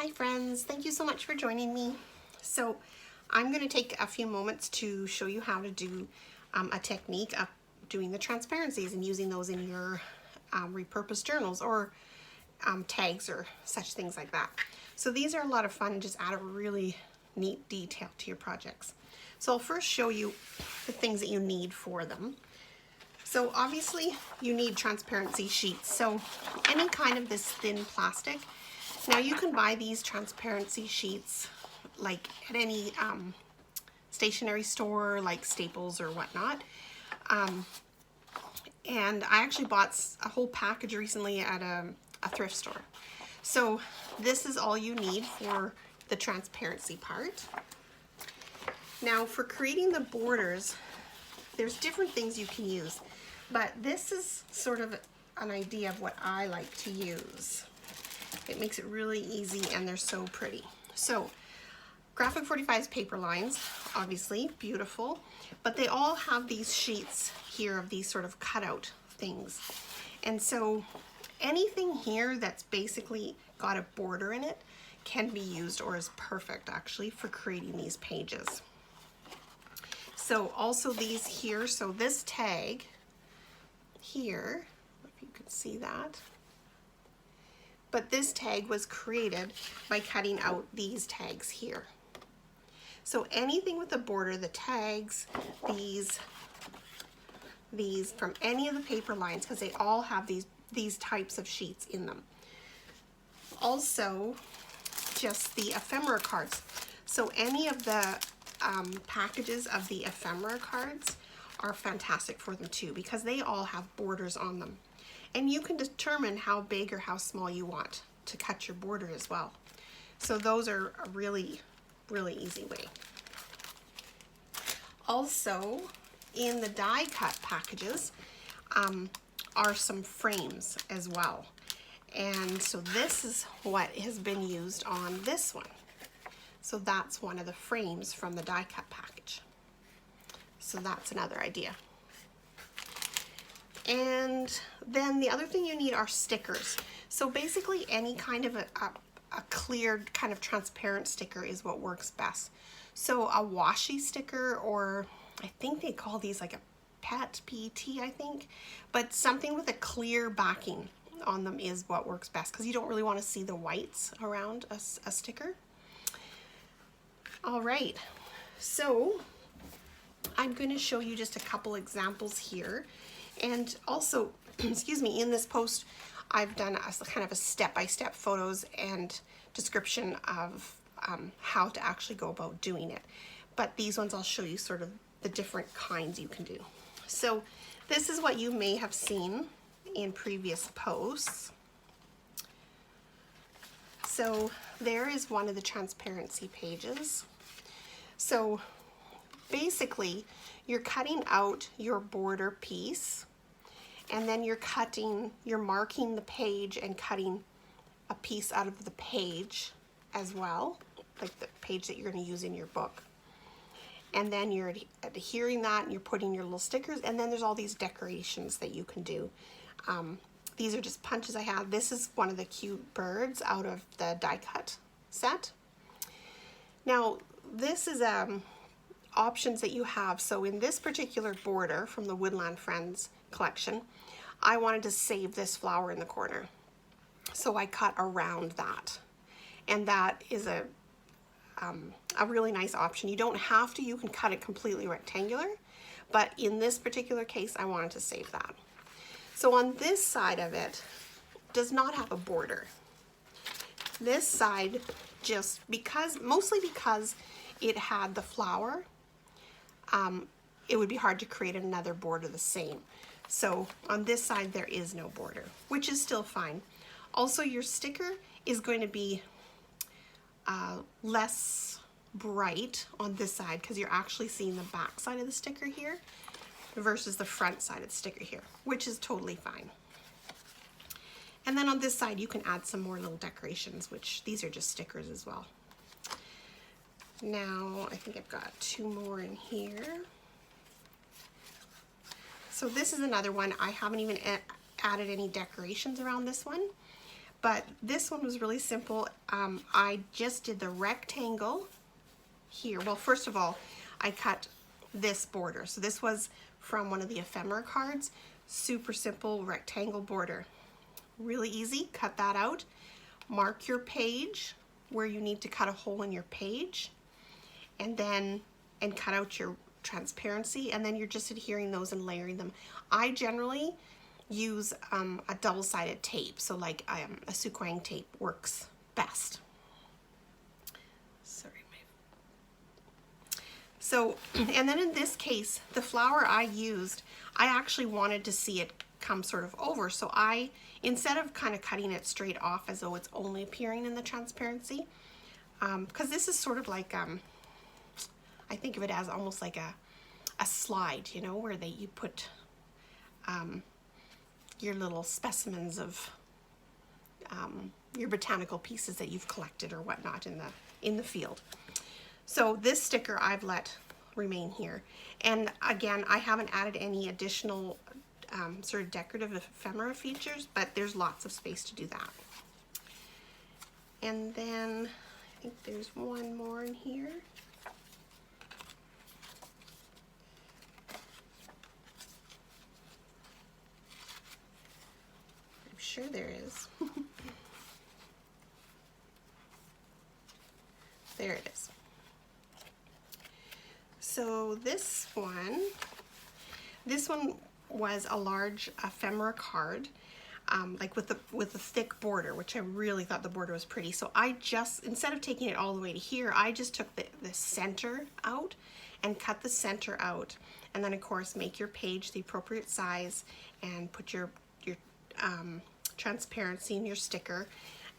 Hi friends, thank you so much for joining me. So I'm going to take a few moments to show you how to do a technique of doing the transparencies and using those in your repurposed journals or tags or such things like that. So these are a lot of fun and just add a really neat detail to your projects. So I'll first show you the things that you need for them. So obviously you need transparency sheets. So any kind of this thin plastic. Now you can buy these transparency sheets like at any stationery store like Staples or whatnot. And I actually bought a whole package recently at a thrift store. So this is all you need for the transparency part. Now for creating the borders, there's different things you can use, but this is sort of an idea of what I like to use. It makes it really easy and they're so pretty. So Graphic 45's paper lines, obviously beautiful, but they all have these sheets here of these sort of cutout things. And so anything here that's basically got a border in it can be used or is perfect actually for creating these pages. So also these here, so this tag here, if you could see that, but this tag was created by cutting out these tags here. So anything with a border, the tags, these from any of the paper lines, because they all have these types of sheets in them. Also, just the ephemera cards. So any of the packages of the ephemera cards are fantastic for them too, because they all have borders on them. And you can determine how big or how small you want to cut your border as well. So those are a really, really easy way. Also, in the die cut packages are some frames as well. And so this is what has been used on this one. So that's one of the frames from the die cut package. So that's another idea. And then the other thing you need are stickers. So basically any kind of a cleared kind of transparent sticker is what works best. So a washi sticker, or I think they call these like a PET, PET I think, but something with a clear backing on them is what works best because you don't really want to see the whites around a sticker. All right, so I'm going to show you just a couple examples here. And also, excuse me, in this post, I've done a kind of a step-by-step photos and description of how to actually go about doing it. But these ones I'll show you sort of the different kinds you can do. So this is what you may have seen in previous posts. So there is one of the transparency pages. So basically, you're cutting out your border piece, and then you're marking the page and cutting a piece out of the page as well, like the page that you're going to use in your book. And then you're adhering that and you're putting your little stickers, and then there's all these decorations that you can do. These are just punches I have. This is one of the cute birds out of the die cut set. Now this is options that you have. So in this particular border from the Woodland Friends collection, I wanted to save this flower in the corner. So I cut around that. And that is a really nice option. You don't have to, you can cut it completely rectangular, but in this particular case, I wanted to save that. So on this side of it, does not have a border. This side just mostly because it had the flower, it would be hard to create another border the same. So on this side, there is no border, which is still fine. Also, your sticker is going to be less bright on this side because you're actually seeing the back side of the sticker here versus the front side of the sticker here, which is totally fine. And then on this side, you can add some more little decorations, which these are just stickers as well. Now, I think I've got two more in here. So this is another one. I haven't even added any decorations around this one, But this one was really simple. I just did the rectangle here. Well, first of all, I cut this border. So this was from one of the ephemera cards. Super simple rectangle border. Really easy. Cut that out. Mark your page where you need to cut a hole in your page, and cut out your transparency, and then you're just adhering those and layering them. I generally use a double-sided tape, so like a Suquang tape works best. Sorry. So, and then in this case, the flower I used, I actually wanted to see it come sort of over, so I, instead of kind of cutting it straight off as though it's only appearing in the transparency, because this is sort of like, I think of it as almost like a slide, you know, where you put your little specimens of your botanical pieces that you've collected or whatnot in the field. So this sticker I've let remain here. And again, I haven't added any additional sort of decorative ephemera features, but there's lots of space to do that. And then I think there's one more in here. I'm sure there is. There it is. So this one was a large ephemera card, like with a thick border, which I really thought the border was pretty. So I just, instead of taking it all the way to here, I just took the center out and cut the center out. And then of course make your page the appropriate size and put your transparency in your sticker.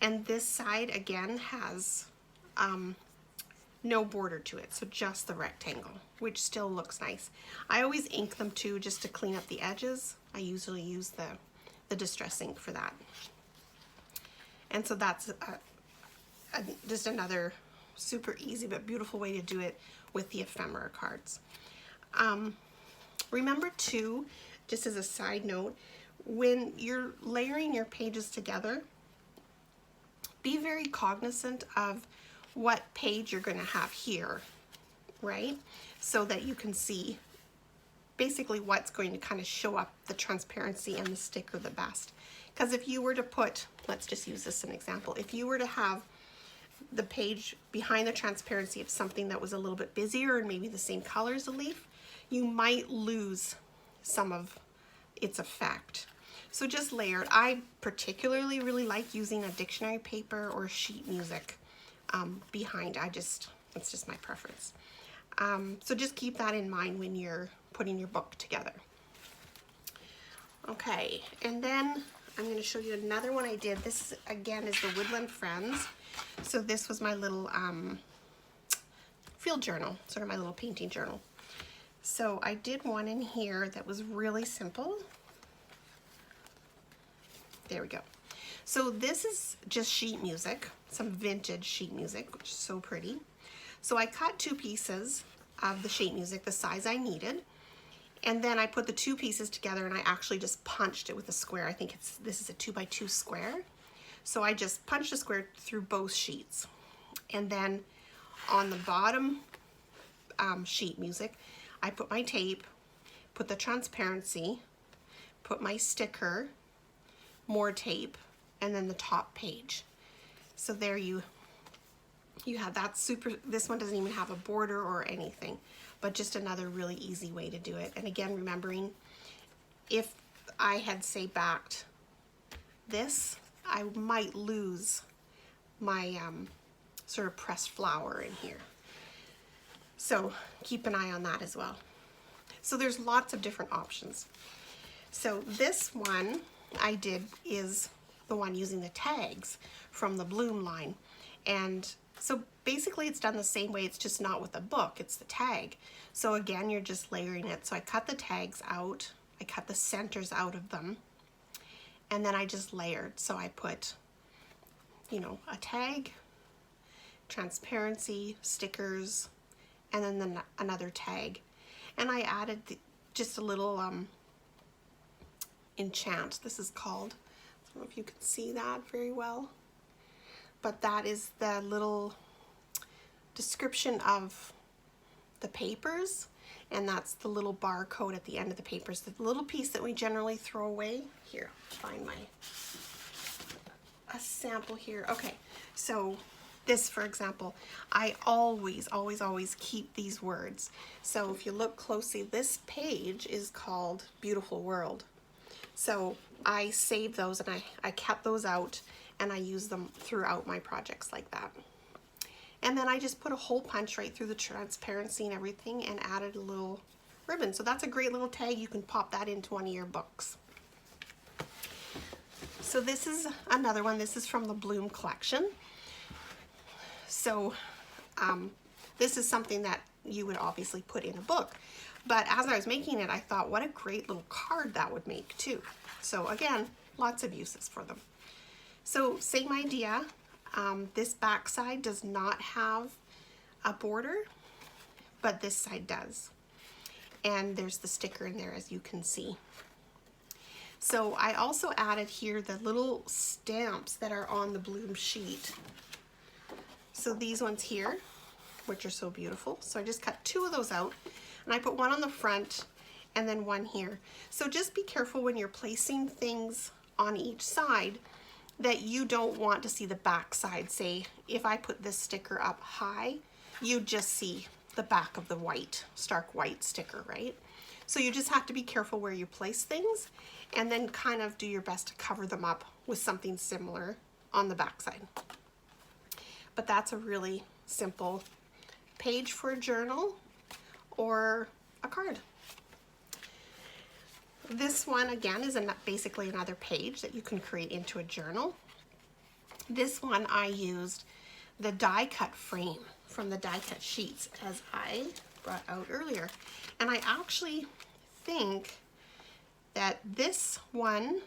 And this side again has no border to it, so just the rectangle, which still looks nice. I always ink them too, just to clean up the edges. I usually use the Distress ink for that. And so that's just another super easy but beautiful way to do it with the ephemera cards. Remember too, just as a side note, when you're layering your pages together, be very cognizant of what page you're going to have here, right? So that you can see basically what's going to kind of show up the transparency and the sticker the best. Because if you were to put, let's just use this as an example, if you were to have the page behind the transparency of something that was a little bit busier and maybe the same color as the leaf, you might lose some of its effect. So just layered. I particularly really like using a dictionary paper or sheet music behind. It's just my preference. So just keep that in mind when you're putting your book together. Okay, and then I'm going to show you another one I did. This again is the Woodland Friends. So this was my little field journal, sort of my little painting journal. So I did one in here that was really simple. There we go. So this is just sheet music, some vintage sheet music, which is so pretty. So I cut 2 pieces of the sheet music, the size I needed, and then I put the 2 pieces together and I actually just punched it with a square. I think this is a 2x2 square. So I just punched a square through both sheets. And then on the bottom sheet music, I put my tape, put the transparency, put my sticker, more tape, and then the top page. So there you have that super, this one doesn't even have a border or anything, but just another really easy way to do it. And again, remembering if I had, say, backed this, I might lose my sort of pressed flower in here. So keep an eye on that as well. So there's lots of different options. So this one I did is the one using the tags from the Bloom line. And so basically it's done the same way, it's just not with a book, it's the tag. So again, you're just layering it. So I cut the tags out, I cut the centers out of them, and then I just layered. So I put, you know, a tag, transparency, stickers, and then another tag. And I added just a little enchant, this is called. don't know if you can see that very well, but that is the little description of the papers, and that's the little barcode at the end of the papers, the little piece that we generally throw away. Here, find a sample here. Okay, so this, for example, I always keep these words. So if you look closely, this page is called Beautiful World. So I saved those, and I kept those out, and I use them throughout my projects like that. And then I just put a hole punch right through the transparency and everything and added a little ribbon. So that's a great little tag. You can pop that into one of your books. So this is another one. This is from the Bloom collection. So this is something that you would obviously put in a book. But as I was making it, I thought, what a great little card that would make too. So again, lots of uses for them. So same idea. This back side does not have a border, but this side does. And there's the sticker in there, as you can see. So I also added here the little stamps that are on the Bloom sheet. So these ones here, which are so beautiful. So I just cut 2 of those out, and I put one on the front and then one here. So just be careful when you're placing things on each side that you don't want to see the back side. Say, if I put this sticker up high, you just see the back of the white, stark white sticker, right? So you just have to be careful where you place things, and then kind of do your best to cover them up with something similar on the back side. But that's a really simple page for a journal or a card. This one, again, is basically another page that you can create into a journal. This one I used the die cut frame from the die cut sheets, as I brought out earlier. And I actually think that this one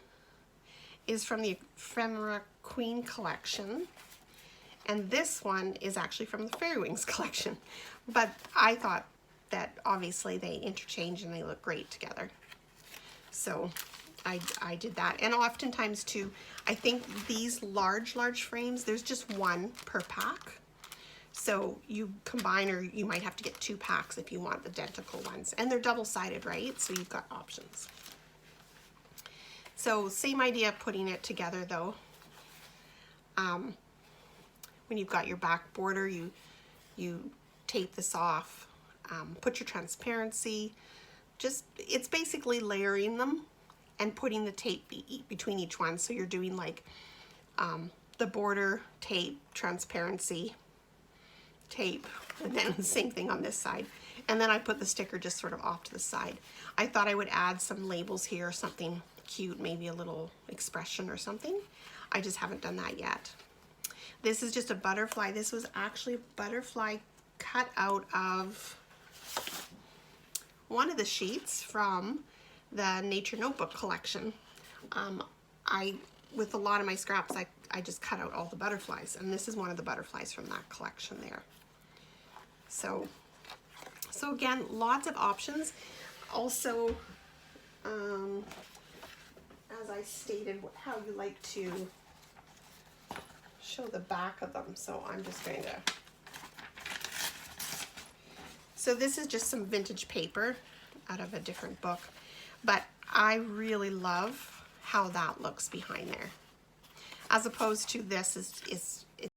is from the Ephemera Queen collection, and this one is actually from the Fairy Wings collection. But I thought that obviously they interchange and they look great together. So I did that. And oftentimes too, I think these large frames, there's just one per pack. So you combine, or you might have to get 2 packs if you want the identical ones. And they're double-sided, right? So you've got options. So same idea of putting it together though. When you've got your back border, you tape this off, put your transparency. It's basically layering them and putting the tape between each one. So you're doing like the border, tape, transparency, tape, and then the same thing on this side. And then I put the sticker just sort of off to the side. I thought I would add some labels here, something cute, maybe a little expression or something. I just haven't done that yet. This is just a butterfly. This was actually a butterfly cut out of one of the sheets from the Nature Notebook collection. With a lot of my scraps, I just cut out all the butterflies, and this is one of the butterflies from that collection there. So again, lots of options. Also, as I stated, how you like to show the back of them. So I'm just going to, so this is just some vintage paper out of a different book, but I really love how that looks behind there, as opposed to this is